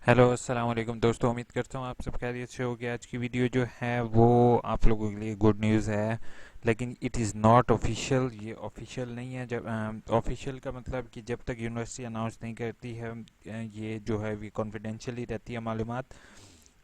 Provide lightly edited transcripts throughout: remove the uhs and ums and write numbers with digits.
Hello अस्सलाम वालेकुम दोस्तों, उम्मीद करता हूँ आप सब खैरियत से होगे। आज की वीडियो जो है वो आप लोगों के लिए गुड न्यूज़ है, लेकिन इट इज़ नॉट ऑफिशियल। ये ऑफिशियल नहीं है। जब ऑफिशियल का मतलब कि जब तक यूनिवर्सिटी अनाउंस नहीं करती है ये जो है ये कॉन्फिडेंशियल ही रहती है मालूमात।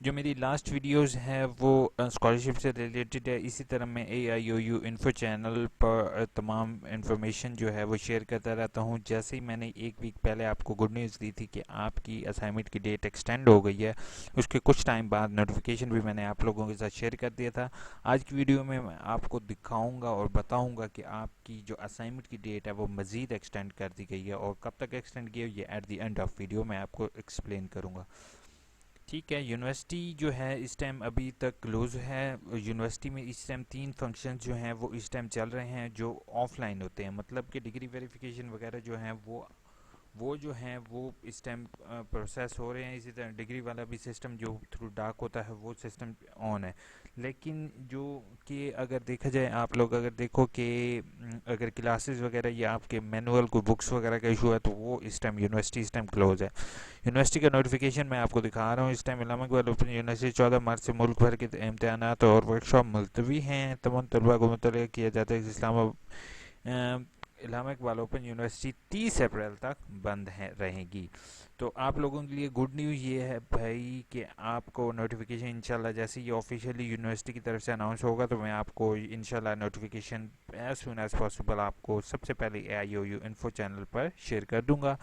जो मेरी लास्ट वीडियोस है वो स्कॉलरशिप से रिलेटेड है। इसी तरह मैं AIOU इन्फो चैनल पर तमाम इन्फॉर्मेशन जो है वो शेयर करता रहता हूँ। जैसे ही मैंने एक वीक पहले आपको गुड न्यूज़ दी थी कि आपकी असाइनमेंट की डेट एक्सटेंड हो गई है, उसके कुछ टाइम बाद नोटिफिकेशन भी मैंने आप लोगों के साथ शेयर कर दिया था। आज की वीडियो में मैं आपको दिखाऊंगा और बताऊंगा कि आपकी जो असाइनमेंट की डेट है वो मज़ीद एक्सटेंड कर दी गई है, और कब तक एक्सटेंड की है ये at the end of video मैं आपको एक्सप्लेन करूँगा। ठीक है, यूनिवर्सिटी जो है इस टाइम अभी तक क्लोज है। यूनिवर्सिटी में इस टाइम 3 फंक्शन जो हैं वो इस टाइम चल रहे हैं जो ऑफलाइन होते हैं, मतलब कि डिग्री वेरिफिकेशन वगैरह जो हैं वो जो हैं वो इस टाइम प्रोसेस हो रहे हैं। इसी तरह डिग्री वाला भी सिस्टम जो थ्रू डाक होता है वो सिस्टम ऑन है। लेकिन जो कि अगर देखा जाए, आप लोग अगर देखो कि अगर क्लासेस वगैरह या आपके मैनुअल को बुक्स वगैरह का इशू है तो वो इस टाइम यूनिवर्सिटी इस टाइम क्लोज है। यूनिवर्सिटी का नोटिफिकेशन मैं आपको दिखा रहा हूँ। इस टाइम इलामा इकबाल ओपन यूनिवर्सिटी 14 मार्च से मुल्क भर के इम्तहानात और वर्कशॉप मुलतवी हैं। तमाम तलबा को मुतल किया जाता है कि इलामा इकबाल ओपन यूनिवर्सिटी 30 अप्रैल तक बंद है रहेगी। तो आप लोगों के लिए गुड न्यूज़ ये है भाई कि आपको नोटिफिकेशन इंशाल्लाह जैसे ये ऑफिशियली यूनिवर्सिटी की तरफ से अनाउंस होगा तो मैं आपको इंशाल्लाह notification as soon as possible आपको सबसे पहले AIOU इन्फो चैनल पर शेयर कर दूंगा।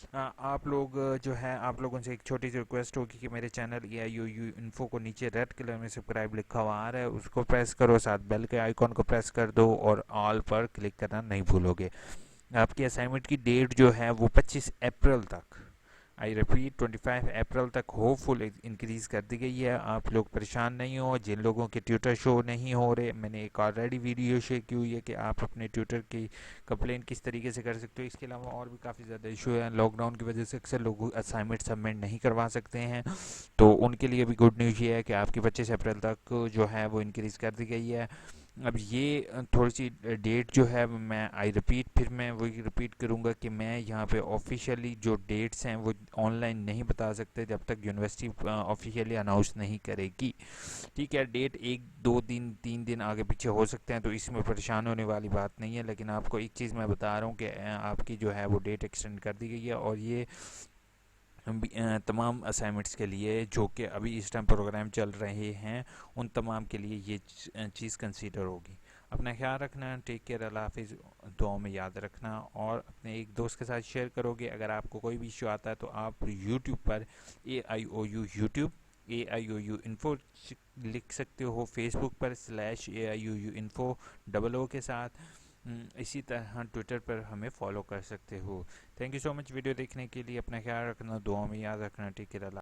आप लोग जो है आप लोगों से एक छोटी सी रिक्वेस्ट होगी कि मेरे चैनल AIOU इन्फो को नीचे रेड कलर में सब्सक्राइब लिखा हुआ आ रहा है उसको प्रेस करो, साथ बेल के आइकॉन को प्रेस कर दो और ऑल पर क्लिक करना नहीं भूलोगे। आपकी असाइनमेंट की डेट जो है वो 25 अप्रैल तक, आई रिपीट 25 अप्रैल तक होपफुल इंक्रीज़ कर दी गई है। आप लोग परेशान नहीं हो। जिन लोगों के ट्यूटर शो नहीं हो रहे, मैंने एक ऑलरेडी वीडियो शेयर की हुई है कि आप अपने ट्यूटर की कंप्लेंट किस तरीके से कर सकते हो। इसके अलावा और भी काफ़ी ज़्यादा इशू है। लॉकडाउन की वजह से अक्सर लोग असाइनमेंट सबमिट नहीं करवा सकते हैं, तो उनके लिए भी गुड न्यूज़ ये है कि आपकी 25 अप्रैल तक जो है वो इंक्रीज़ कर दी गई है। अब ये थोड़ी सी डेट जो है मैं आई रिपीट फिर मैं वही रिपीट करूँगा कि मैं यहाँ पे ऑफिशियली जो डेट्स हैं वो ऑनलाइन नहीं बता सकते जब तक यूनिवर्सिटी ऑफिशियली अनाउंस नहीं करेगी। ठीक है, डेट 1 2 दिन 3 दिन आगे पीछे हो सकते हैं तो इसमें परेशान होने वाली बात नहीं है। लेकिन आपको एक चीज़ मैं बता रहा हूँ कि आपकी जो है वो डेट एक्सटेंड कर दी गई है, और ये तमाम असाइनमेंट्स के लिए जो कि अभी इस टाइम प्रोग्राम चल रहे हैं उन तमाम के लिए ये चीज़ कंसीडर होगी। अपना ख्याल रखना, टेक केयर, अल्लाह हाफिज़। दुआ में याद रखना और अपने एक दोस्त के साथ शेयर करोगे। अगर आपको कोई भी इशू आता है तो आप यूट्यूब पर AIOU यूट्यूब AIOU इन्फो लिख सकते हो, फेसबुक पर /AIOU इन्फो डबल ओ के साथ। इसी तरह ट्विटर पर हमें फॉलो कर सकते हो। Thank you so much video देखने के लिए। अपना ख्याल रखना, दुआ में याद रखना, टेक केयर।